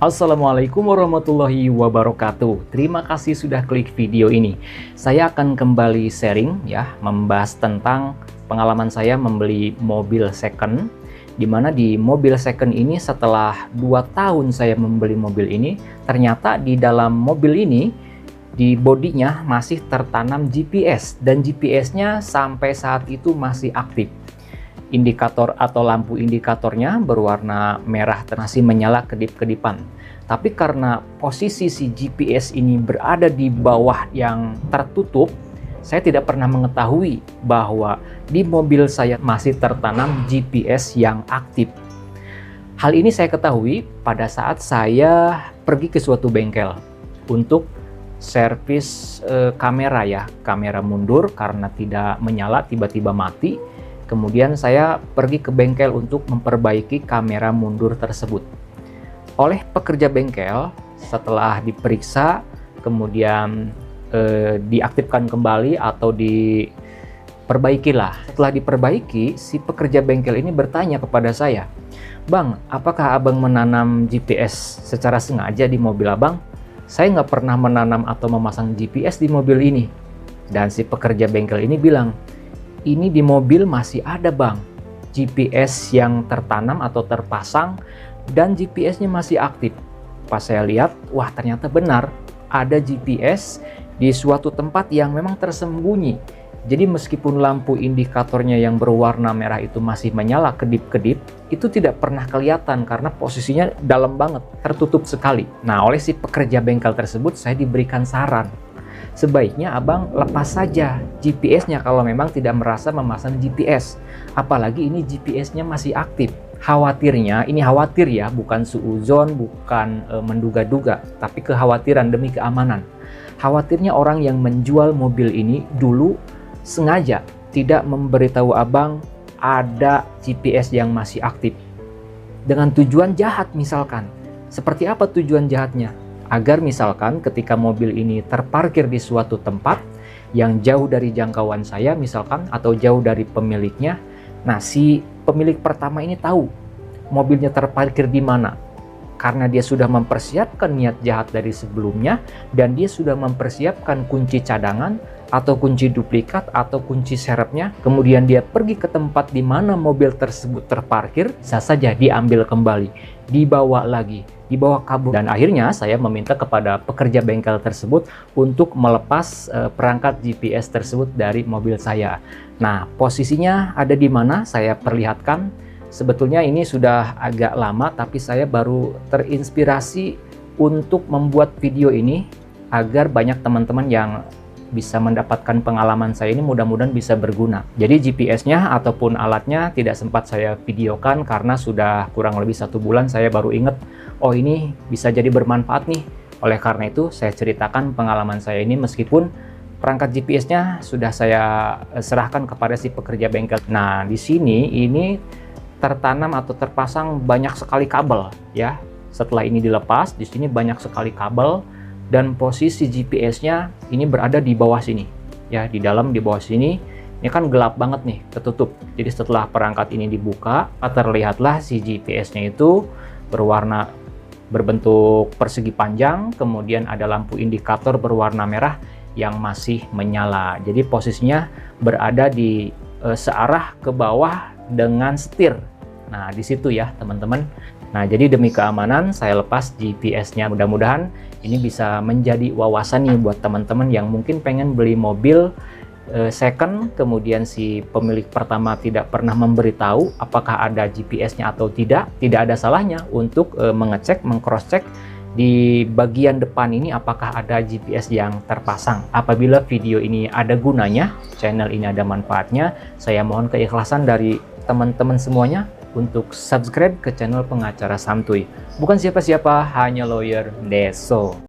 Assalamualaikum warahmatullahi wabarakatuh. Terima kasih sudah klik video ini. Saya akan kembali sharing ya, membahas tentang pengalaman saya membeli mobil second, di mana di mobil second ini setelah 2 tahun saya membeli mobil ini, ternyata di dalam mobil ini di bodinya masih tertanam GPS dan GPS-nya sampai saat itu masih aktif. Indikator atau lampu indikatornya berwarna merah masih menyala kedip-kedipan. Tapi karena posisi si GPS ini berada di bawah yang tertutup, saya tidak pernah mengetahui bahwa di mobil saya masih tertanam GPS yang aktif. Hal ini saya ketahui pada saat saya pergi ke suatu bengkel untuk servis kamera ya, kamera mundur karena tidak menyala, tiba-tiba mati. Kemudian saya pergi ke bengkel untuk memperbaiki kamera mundur tersebut. Oleh pekerja bengkel, setelah diperiksa, kemudian diaktifkan kembali atau diperbaikilah. Setelah diperbaiki, si pekerja bengkel ini bertanya kepada saya, "Bang, apakah abang menanam GPS secara sengaja di mobil abang? Saya nggak pernah menanam atau memasang GPS di mobil ini." Dan si pekerja bengkel ini bilang, "Ini di mobil masih ada bang, GPS yang tertanam atau terpasang dan GPS-nya masih aktif." Pas saya lihat, wah ternyata benar, ada GPS di suatu tempat yang memang tersembunyi. Jadi meskipun lampu indikatornya yang berwarna merah itu masih menyala kedip-kedip, itu tidak pernah kelihatan karena posisinya dalam banget, tertutup sekali. Nah, oleh si pekerja bengkel tersebut saya diberikan saran, sebaiknya abang lepas saja GPS-nya kalau memang tidak merasa memasang GPS. Apalagi ini GPS-nya masih aktif. Khawatirnya, ini khawatir ya, bukan suuzon, bukan menduga-duga, tapi kekhawatiran demi keamanan. Khawatirnya orang yang menjual mobil ini dulu sengaja tidak memberitahu abang ada GPS yang masih aktif. Dengan tujuan jahat misalkan. Seperti apa tujuan jahatnya? Agar misalkan ketika mobil ini terparkir di suatu tempat yang jauh dari jangkauan saya misalkan, atau jauh dari pemiliknya, nah si pemilik pertama ini tahu mobilnya terparkir di mana. Karena dia sudah mempersiapkan niat jahat dari sebelumnya dan dia sudah mempersiapkan kunci cadangan atau kunci duplikat atau kunci serepnya, kemudian dia pergi ke tempat di mana mobil tersebut terparkir, bisa saja diambil kembali, dibawa lagi, dibawa kabur. Dan akhirnya saya meminta kepada pekerja bengkel tersebut untuk melepas perangkat GPS tersebut dari mobil saya. Nah, posisinya ada di mana saya perlihatkan. Sebetulnya ini sudah agak lama, tapi saya baru terinspirasi untuk membuat video ini agar banyak teman-teman yang bisa mendapatkan pengalaman saya ini mudah-mudahan bisa berguna. Jadi GPS-nya ataupun alatnya tidak sempat saya videokan karena sudah kurang lebih 1 bulan saya baru ingat, oh ini bisa jadi bermanfaat nih. Oleh karena itu saya ceritakan pengalaman saya ini meskipun perangkat GPS-nya sudah saya serahkan kepada si pekerja bengkel. Nah, di sini ini tertanam atau terpasang banyak sekali kabel ya. Setelah ini dilepas, di sini banyak sekali kabel dan posisi GPS-nya ini berada di bawah sini ya, di dalam di bawah sini. Ini kan gelap banget nih, tertutup. Jadi setelah perangkat ini dibuka, terlihatlah si GPS-nya itu berwarna berbentuk persegi panjang, kemudian ada lampu indikator berwarna merah yang masih menyala. Jadi posisinya berada di searah ke bawah dengan setir. Nah, di situ ya, teman-teman. Nah, jadi demi keamanan saya lepas GPS-nya. Mudah-mudahan ini bisa menjadi wawasan nih buat teman-teman yang mungkin pengen beli mobil second, kemudian si pemilik pertama tidak pernah memberitahu apakah ada GPS-nya atau tidak. Tidak ada salahnya untuk mengecek, meng-cross-check di bagian depan ini apakah ada GPS yang terpasang. Apabila video ini ada gunanya, channel ini ada manfaatnya, saya mohon keikhlasan dari teman-teman semuanya untuk subscribe ke channel Pengacara Santuy. Bukan siapa-siapa, hanya lawyer Deso.